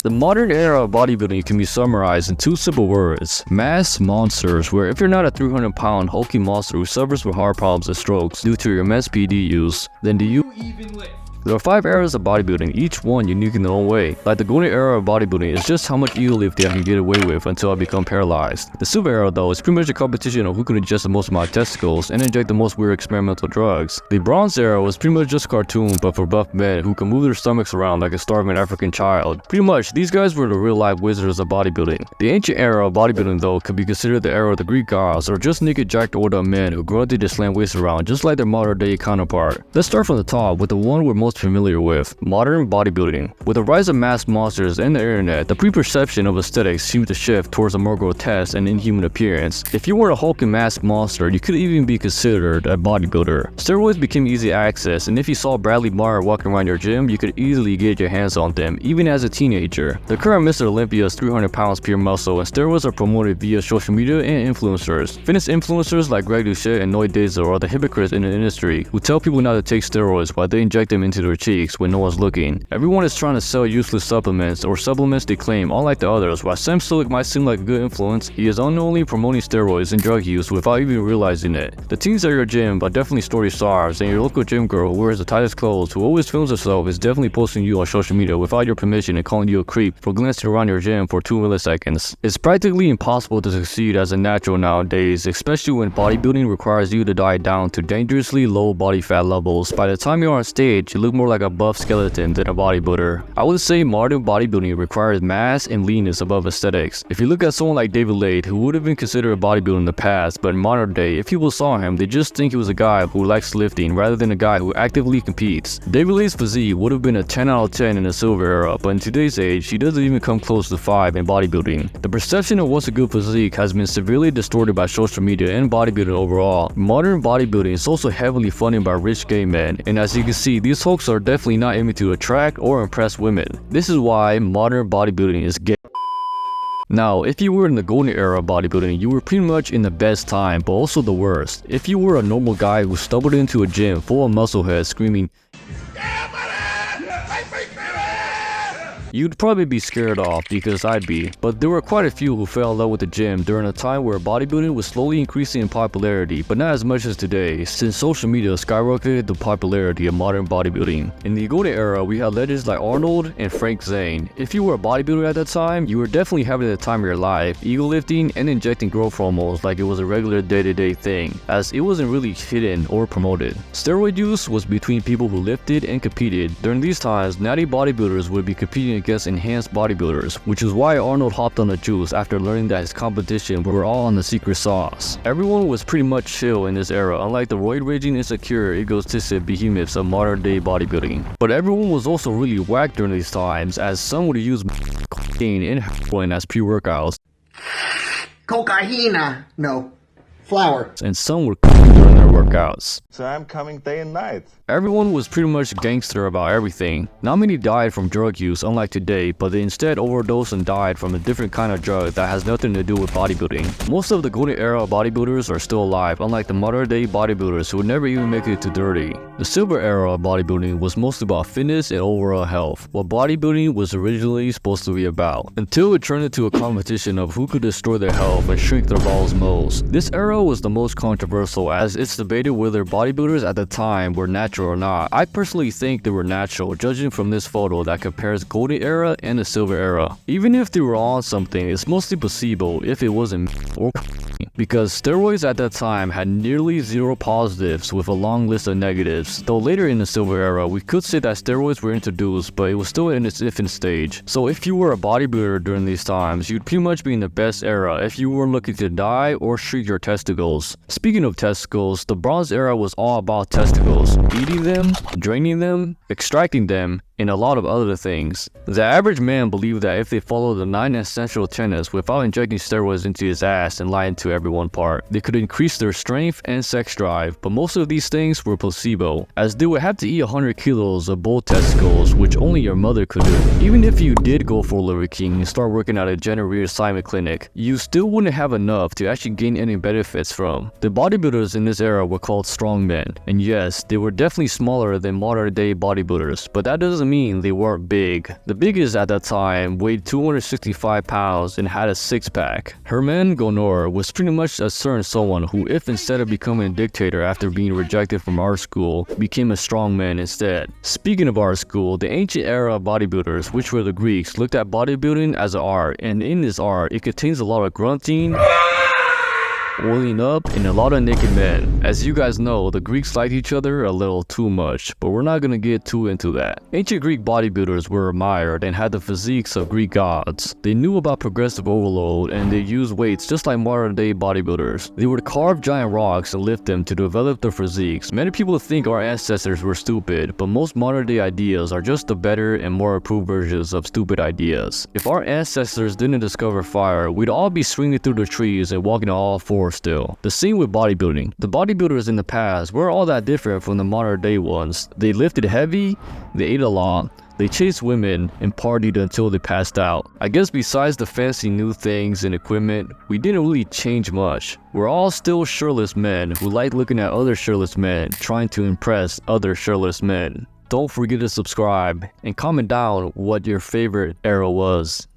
The modern era of bodybuilding can be summarized in two simple words: mass monsters, where if you're not a 300-pound hulking monster who suffers with heart problems and strokes due to your immense PD use, then do you even live? There are 5 eras of bodybuilding, each one unique in their own way. Like the golden era of bodybuilding is just how much ego lifting I can get away with until I become paralyzed. The silver era though is pretty much a competition of who can ingest the most amount of testicles and inject the most weird experimental drugs. The bronze era was pretty much just a cartoon but for buff men who can move their stomachs around like a starving African child. Pretty much, these guys were the real life wizards of bodybuilding. The ancient era of bodybuilding though could be considered the era of the Greek gods, or just naked jacked old men who grunted to slam weights around just like their modern day counterpart. Let's start from the top with the one we're most familiar with: modern bodybuilding. With the rise of mass monsters and the internet, the pre-perception of aesthetics seemed to shift towards a more grotesque and inhuman appearance. If you were a hulking mass monster, you could even be considered a bodybuilder. Steroids became easy access, and if you saw Bradley Meyer walking around your gym, you could easily get your hands on them, even as a teenager. The current Mr. Olympia is 300 pounds pure muscle, and steroids are promoted via social media and influencers. Fitness influencers like Greg Doucette and Noy Dezo are the hypocrites in the industry who tell people not to take steroids while they inject them into their cheeks when no one's looking. Everyone is trying to sell useless supplements or supplements they claim, unlike the others. While Sam Sulek might seem like a good influence, he is unknowingly promoting steroids and drug use without even realizing it. The teens at your gym are definitely story stars, and your local gym girl who wears the tightest clothes, who always films herself, is definitely posting you on social media without your permission and calling you a creep for glancing around your gym for 2 milliseconds. It's practically impossible to succeed as a natural nowadays, especially when bodybuilding requires you to diet down to dangerously low body fat levels. By the time you're on stage, you look more like a buff skeleton than a bodybuilder. I would say modern bodybuilding requires mass and leanness above aesthetics. If you look at someone like David Lade, who would have been considered a bodybuilder in the past, but in modern day, if people saw him, they just think he was a guy who likes lifting rather than a guy who actively competes. David Lade's physique would have been a 10 out of 10 in the silver era, but in today's age, he doesn't even come close to 5 in bodybuilding. The perception of what's a good physique has been severely distorted by social media and bodybuilding overall. Modern bodybuilding is also heavily funded by rich gay men, and as you can see, these folks are definitely not aiming to attract or impress women. This is why modern bodybuilding is gay. Now, if you were in the golden era of bodybuilding, you were pretty much in the best time, but also the worst. If you were a normal guy who stumbled into a gym full of muscleheads screaming, you'd probably be scared off, because I'd be. But there were quite a few who fell in love with the gym during a time where bodybuilding was slowly increasing in popularity, but not as much as today, since social media skyrocketed the popularity of modern bodybuilding. In the golden era, we had legends like Arnold and Frank Zane. If you were a bodybuilder at that time, you were definitely having the time of your life, ego lifting and injecting growth hormones like it was a regular day-to-day thing, as it wasn't really hidden or promoted. Steroid use was between people who lifted and competed. During these times, natty bodybuilders would be competing against enhanced bodybuilders, which is why Arnold hopped on the juice after learning that his competition were all on the secret sauce. Everyone was pretty much chill in this era, unlike the roid-raging, insecure, egotistic behemoths of modern day bodybuilding. But everyone was also really whack during these times, as some would use cocaine and heroin as pre-workouts. Cocaine, no, flour. And some would during their workouts. So I'm coming day and night. Everyone was pretty much gangster about everything. Not many died from drug use, unlike today, but they instead overdosed and died from a different kind of drug that has nothing to do with bodybuilding. Most of the golden era bodybuilders are still alive, unlike the modern day bodybuilders who would never even make it to 30. The silver era of bodybuilding was mostly about fitness and overall health, what bodybuilding was originally supposed to be about, until it turned into a competition of who could destroy their health and shrink their balls most. This era was the most controversial, as it's debated whether bodybuilders at the time were natural or not. I personally think they were natural, judging from this photo that compares golden era and the silver era. Even if they were on something, it's mostly placebo if it wasn't or because steroids at that time had nearly 0 positives with a long list of negatives. Though later in the silver era, we could say that steroids were introduced, but it was still in its infant stage. So if you were a bodybuilder during these times, you'd pretty much be in the best era if you weren't looking to die or shrink your testicles. Speaking of testicles, the bronze era was all about testicles, eating them, draining them, extracting them, and a lot of other things. The average man believed that if they followed the 9 essential tenets without injecting steroids into his ass and lying to everyone part, they could increase their strength and sex drive, but most of these things were placebo, as they would have to eat 100 kilos of bull testicles, which only your mother could do. Even if you did go for Liver King and start working at a gender reassignment clinic, you still wouldn't have enough to actually gain any benefits from. The bodybuilders in this era were called strongmen, and yes, they were definitely smaller than modern day bodybuilders, but that doesn't doesn't mean they weren't big. The biggest at that time weighed 265 pounds and had a six-pack. Hermann Gonor was pretty much a certain someone who, if instead of becoming a dictator after being rejected from art school, became a strongman instead. Speaking of art school, the ancient era bodybuilders, which were the Greeks, looked at bodybuilding as an art, and in this art, it contains a lot of grunting, oiling up, and a lot of naked men. As you guys know, the Greeks liked each other a little too much, but we're not gonna get too into that. Ancient Greek bodybuilders were admired and had the physiques of Greek gods. They knew about progressive overload and they used weights just like modern day bodybuilders. They would carve giant rocks and lift them to develop their physiques. Many people think our ancestors were stupid, but most modern day ideas are just the better and more improved versions of stupid ideas. If our ancestors didn't discover fire, we'd all be swinging through the trees and walking on all fours still. The same with bodybuilding. The bodybuilders in the past were all that different from the modern day ones. They lifted heavy, they ate a lot, they chased women, and partied until they passed out. I guess besides the fancy new things and equipment, we didn't really change much. We're all still shirtless men who like looking at other shirtless men, trying to impress other shirtless men. Don't forget to subscribe and comment down what your favorite era was.